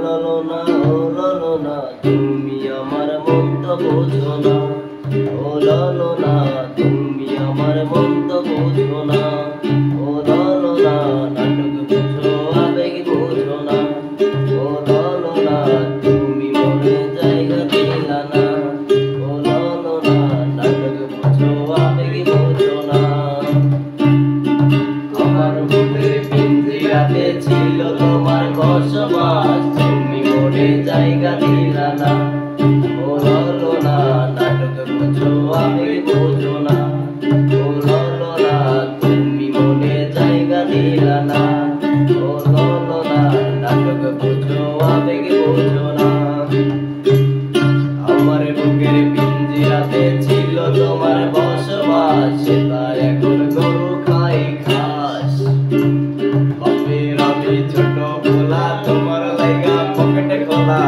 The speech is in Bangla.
লালনা ও লালনা তুমি আমার মন তো বোঝো না। ও লালনা তুমি আমার মন তো বোঝো না। ও লালনা নাটক বুঝো আবেগ বোঝো না। ও লালনা তুমি মনে জায়গা দিলা না। ও লালনা নাটক বুঝো আবেগ বোঝো না। আমার বুকের পিঞ্জিরাতে ছিল তোমার বসবাস, তুমি মনে জায়গা দিলা না। ও লালনা নাটক বুঝো আবেগ বোঝো না। ও লালনা তুমি মনে জায়গা দিলা না। ও লালনা নাটক বুঝো আবেগ বোঝো না। আমার বুকের পিঞ্জিরাতে ছিল তোমার বসবাস, সেটা এখন গরু খাই ঘাস। বাপের আমি ছোট পোলা, তোমার লাইগা পকেটে খোলা।